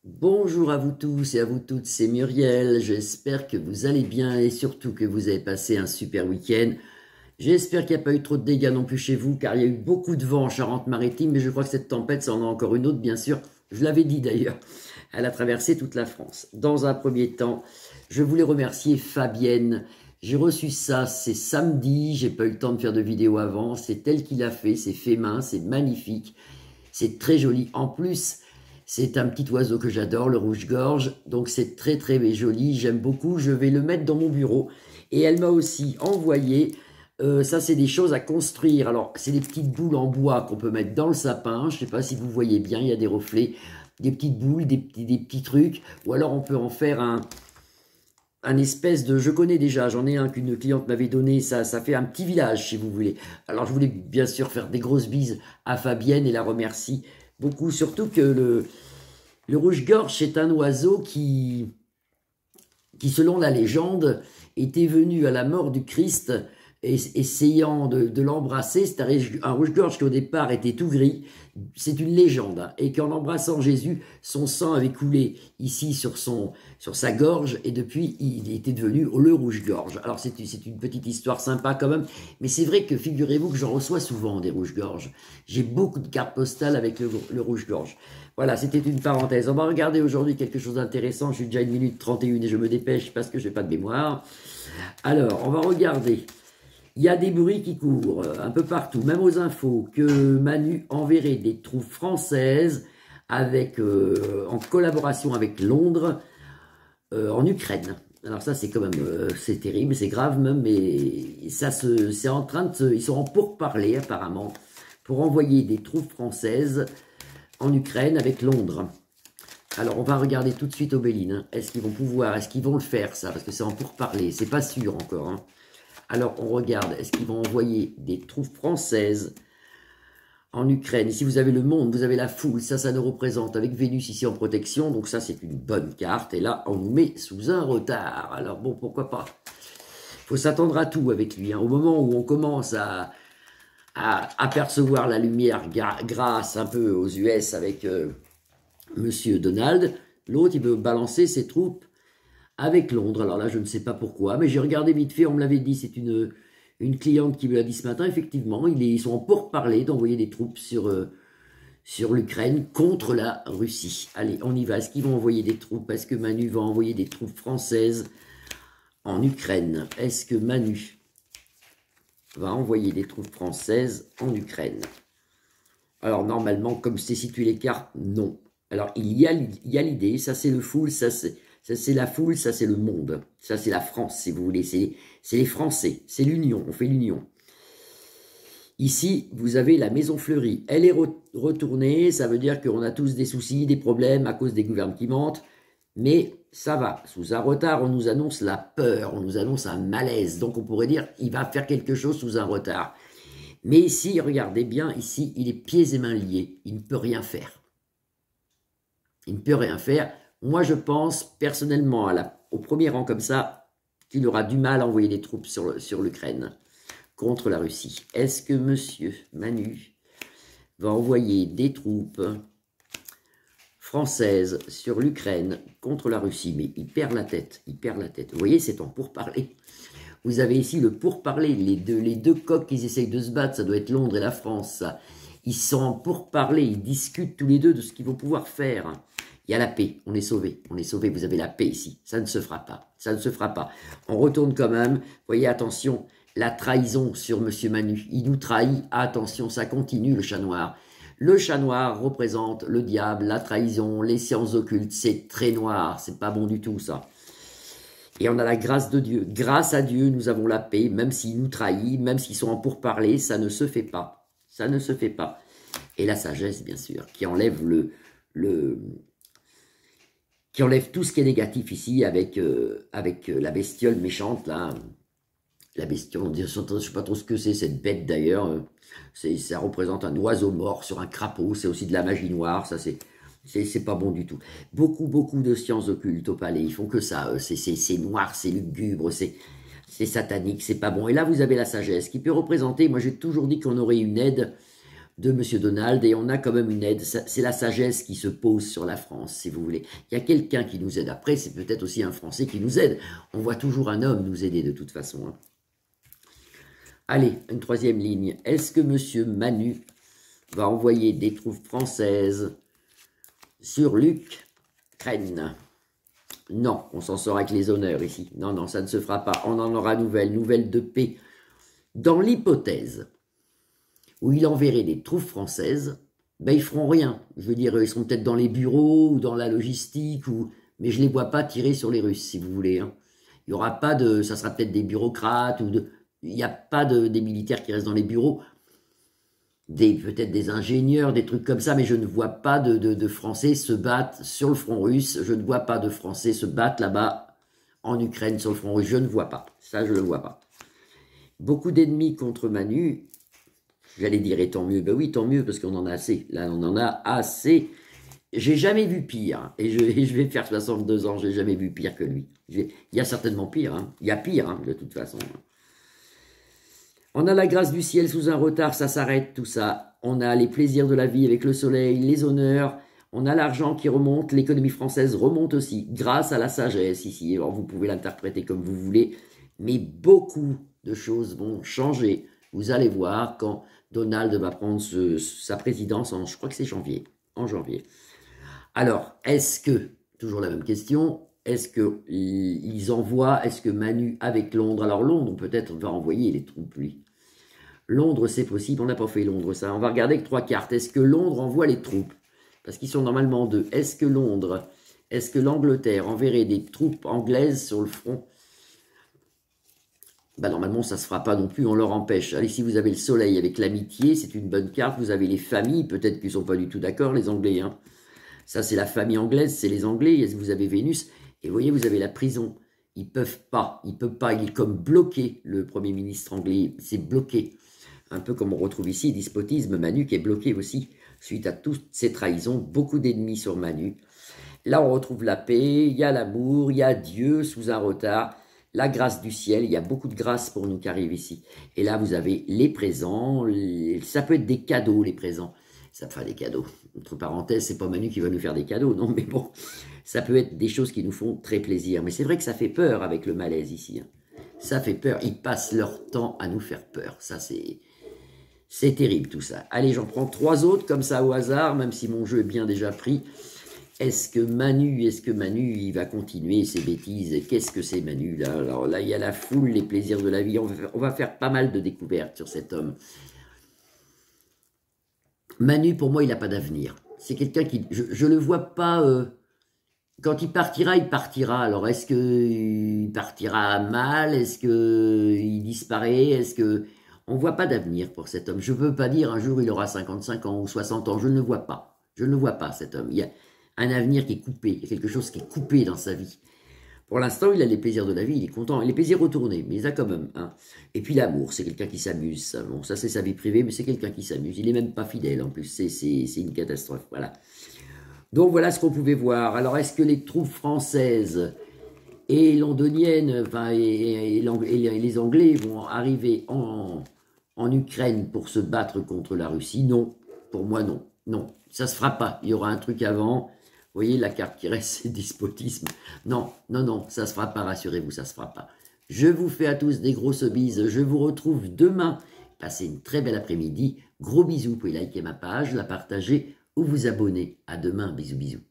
Bonjour à vous tous et à vous toutes, c'est Muriel, j'espère que vous allez bien et surtout que vous avez passé un super week-end. J'espère qu'il n'y a pas eu trop de dégâts non plus chez vous car il y a eu beaucoup de vent en Charente-Maritime, mais je crois que cette tempête, ça en a encore une autre bien sûr, je l'avais dit d'ailleurs, elle a traversé toute la France. Dans un premier temps, je voulais remercier Fabienne, j'ai reçu ça, c'est samedi, j'ai pas eu le temps de faire de vidéo avant, c'est elle qui l'a fait, c'est fait main, c'est magnifique, c'est très joli. En plus, c'est un petit oiseau que j'adore, le rouge-gorge, donc c'est très très joli, j'aime beaucoup, je vais le mettre dans mon bureau. Et elle m'a aussi envoyé, ça c'est des choses à construire, alors c'est des petites boules en bois qu'on peut mettre dans le sapin, je ne sais pas si vous voyez bien, il y a des reflets, des petites boules, des petits trucs, ou alors on peut en faire un espèce de, je connais déjà, j'en ai un qu'une cliente m'avait donné, ça fait un petit village si vous voulez. Alors je voulais bien sûr faire des grosses bises à Fabienne et la remercie beaucoup, surtout que le rouge-gorge c'est un oiseau qui selon la légende était venu à la mort du Christ essayant de l'embrasser. C'est un rouge-gorge qui au départ était tout gris, c'est une légende, hein, et qu'en embrassant Jésus, son sang avait coulé ici sur sa gorge, et depuis il était devenu le rouge-gorge. Alors c'est une petite histoire sympa quand même, mais c'est vrai que figurez-vous que j'en reçois souvent des rouges-gorges. J'ai beaucoup de cartes postales avec le rouge-gorge. Voilà, c'était une parenthèse. On va regarder aujourd'hui quelque chose d'intéressant. Je suis déjà 1 minute 31 et je me dépêche parce que je n'ai pas de mémoire. Alors, on va regarder. Il y a des bruits qui courent un peu partout, même aux infos, que Manu enverrait des troupes françaises en collaboration avec Londres en Ukraine. Alors ça, c'est quand même, c'est terrible, c'est grave même, mais ça c'est en train ils sont en pourparlers apparemment pour envoyer des troupes françaises en Ukraine avec Londres. Alors, on va regarder tout de suite Obéline. Hein. Est-ce qu'ils vont pouvoir, est-ce qu'ils vont le faire, ça? Parce que c'est en pourparlers, c'est pas sûr encore. Hein. Alors, on regarde, est-ce qu'ils vont envoyer des troupes françaises en Ukraine? Ici, vous avez le monde, vous avez la foule, ça nous représente avec Vénus ici en protection. Donc ça, c'est une bonne carte. Et là, on nous met sous un retard. Alors bon, pourquoi pas? Il faut s'attendre à tout avec lui. Hein. Au moment où on commence à apercevoir la lumière grâce un peu aux US avec Monsieur Donald, l'autre il veut balancer ses troupes avec Londres. Alors là je ne sais pas pourquoi, mais j'ai regardé vite fait, on me l'avait dit, c'est une cliente qui me l'a dit ce matin, effectivement, ils sont en pourparlers d'envoyer des troupes sur l'Ukraine contre la Russie. Allez, on y va, est-ce qu'ils vont envoyer des troupes? Est-ce que Manu va envoyer des troupes françaises en Ukraine? Est-ce que Manu va envoyer des troupes françaises en Ukraine? Alors normalement, comme c'est situé les cartes, non. Alors il y a l'idée, ça c'est le full, ça c'est la foule, ça c'est le monde, ça c'est la France si vous voulez, c'est les Français, c'est l'union, on fait l'union. Ici, vous avez la maison fleurie, elle est retournée, ça veut dire qu'on a tous des soucis, des problèmes à cause des gouvernements qui mentent, mais ça va, sous un retard, on nous annonce la peur, on nous annonce un malaise, donc on pourrait dire il va faire quelque chose sous un retard. Mais ici, regardez bien, ici, il est pieds et mains liés, il ne peut rien faire. Il ne peut rien faire. Moi, je pense personnellement, au premier rang comme ça, qu'il aura du mal à envoyer des troupes sur l'Ukraine contre la Russie. Est-ce que monsieur Manu va envoyer des troupes françaises sur l'Ukraine contre la Russie? Mais il perd la tête, il perd la tête. Vous voyez, c'est en pourparler. Vous avez ici le pourparler, les deux coqs qui essayent de se battre, ça doit être Londres et la France, ça. Ils sont en pourparler, ils discutent tous les deux de ce qu'ils vont pouvoir faire. Il y a la paix, on est sauvés, vous avez la paix ici, ça ne se fera pas, ça ne se fera pas. On retourne quand même, voyez, attention, la trahison sur Monsieur Manu, il nous trahit, attention, ça continue le chat noir. Le chat noir représente le diable, la trahison, les sciences occultes, c'est très noir, c'est pas bon du tout ça. Et on a la grâce de Dieu. Grâce à Dieu, nous avons la paix, même s'ils nous trahissent, même s'ils sont en pourparlers, ça ne se fait pas. Ça ne se fait pas. Et la sagesse, bien sûr, qui enlève qui enlève tout ce qui est négatif ici avec la bestiole méchante, là. La bestiole, je ne sais pas trop ce que c'est, cette bête d'ailleurs. Ça représente un oiseau mort sur un crapaud, c'est aussi de la magie noire, ça c'est pas bon du tout. Beaucoup de sciences occultes au palais, ils font que ça, c'est noir, c'est lugubre, c'est satanique, c'est pas bon. Et là, vous avez la sagesse qui peut représenter, moi j'ai toujours dit qu'on aurait une aide de M. Donald, et on a quand même une aide. C'est la sagesse qui se pose sur la France, si vous voulez. Il y a quelqu'un qui nous aide. Après, c'est peut-être aussi un Français qui nous aide. On voit toujours un homme nous aider de toute façon. Hein. Allez, une troisième ligne. Est-ce que M. Manu va envoyer des troupes françaises sur l'Ukraine? Non, on s'en sort avec les honneurs ici. Non, non, ça ne se fera pas. On en aura nouvelle de paix. Dans l'hypothèse où il enverrait des troupes françaises, ben ils feront rien. Je veux dire, ils seront peut-être dans les bureaux ou dans la logistique, mais je ne les vois pas tirer sur les Russes, si vous voulez. Hein. Il y aura pas de... Ça sera peut-être des bureaucrates ou de... Il n'y a pas des militaires qui restent dans les bureaux. Peut-être des ingénieurs, des trucs comme ça, mais je ne vois pas de Français se battre sur le front russe. Je ne vois pas de Français se battre là-bas en Ukraine sur le front russe. Je ne vois pas. Ça, je ne le vois pas. Beaucoup d'ennemis contre Manu. J'allais dire, et tant mieux. Ben oui, tant mieux, parce qu'on en a assez. Là, on en a assez. J'ai jamais vu pire. Et je vais faire 62 ans, j'ai jamais vu pire que lui. Il y a certainement pire. Hein. Il y a pire, hein, de toute façon. On a la grâce du ciel sous un retard, ça s'arrête, tout ça. On a les plaisirs de la vie avec le soleil, les honneurs. On a l'argent qui remonte, l'économie française remonte aussi, grâce à la sagesse ici. Alors vous pouvez l'interpréter comme vous voulez, mais beaucoup de choses vont changer. Vous allez voir quand Donald va prendre sa présidence je crois que c'est en janvier. Alors, est-ce que, toujours la même question, est-ce que Manu avec Londres, alors Londres peut-être va envoyer les troupes, lui. Londres, c'est possible, on n'a pas fait Londres, ça. On va regarder avec 3 cartes. Est-ce que Londres envoie les troupes? Parce qu'ils sont normalement 2. Est-ce que l'Angleterre enverrait des troupes anglaises sur le front? Ben, normalement, ça ne se fera pas non plus, on leur empêche. Allez, si vous avez le soleil avec l'amitié, c'est une bonne carte. Vous avez les familles, peut-être qu'ils ne sont pas du tout d'accord, les Anglais. Hein. Ça, c'est la famille anglaise, c'est les Anglais. Vous avez Vénus. Et vous voyez, vous avez la prison. Ils ne peuvent pas. Il est comme bloqué, le Premier ministre anglais. C'est bloqué. Un peu comme on retrouve ici, despotisme, Manu qui est bloqué aussi. Suite à toutes ces trahisons, beaucoup d'ennemis sur Manu. Là, on retrouve la paix, il y a l'amour, il y a Dieu sous un retard. La grâce du ciel, il y a beaucoup de grâce pour nous qui arrivent ici. Et là, vous avez les présents. Ça peut être des cadeaux, les présents. Ça fera des cadeaux. Entre parenthèses, c'est pas Manu qui va nous faire des cadeaux, non, mais bon, ça peut être des choses qui nous font très plaisir. Mais c'est vrai que ça fait peur avec le malaise ici. Hein. Ça fait peur. Ils passent leur temps à nous faire peur. Ça, c'est terrible tout ça. Allez, j'en prends 3 autres comme ça au hasard, même si mon jeu est bien déjà pris. Est-ce que Manu, il va continuer ses bêtises? Qu'est-ce que c'est Manu là? Alors là, il y a la foule, les plaisirs de la vie. On va faire pas mal de découvertes sur cet homme. Manu, pour moi, il n'a pas d'avenir. C'est quelqu'un qui... Je ne le vois pas... quand il partira, il partira. Alors, est-ce qu'il partira mal? Est-ce qu'il disparaît? Est-ce que... On ne voit pas d'avenir pour cet homme. Je ne veux pas dire un jour il aura 55 ans ou 60 ans. Je ne le vois pas. Je ne le vois pas, cet homme. Il y a un avenir qui est coupé. Il y a quelque chose qui est coupé dans sa vie. Pour l'instant, il a les plaisirs de la vie. Il est content. Les plaisirs retournés, mais il a quand même. Hein. Et puis l'amour, c'est quelqu'un qui s'amuse. Bon, ça, c'est sa vie privée, mais c'est quelqu'un qui s'amuse. Il n'est même pas fidèle, en plus. C'est une catastrophe. Voilà. Donc, voilà ce qu'on pouvait voir. Alors, est-ce que les troupes françaises et londoniennes, enfin, et les Anglais vont arriver en Ukraine pour se battre contre la Russie? Non. Pour moi, non. Non. Ça se fera pas. Il y aura un truc avant. Vous voyez, la carte qui reste, c'est despotisme. Non, non, non, ça se fera pas, rassurez-vous, ça se fera pas. Je vous fais à tous des grosses bises. Je vous retrouve demain. Passez une très belle après-midi. Gros bisous. Vous pouvez liker ma page, la partager ou vous abonner. À demain. Bisous, bisous.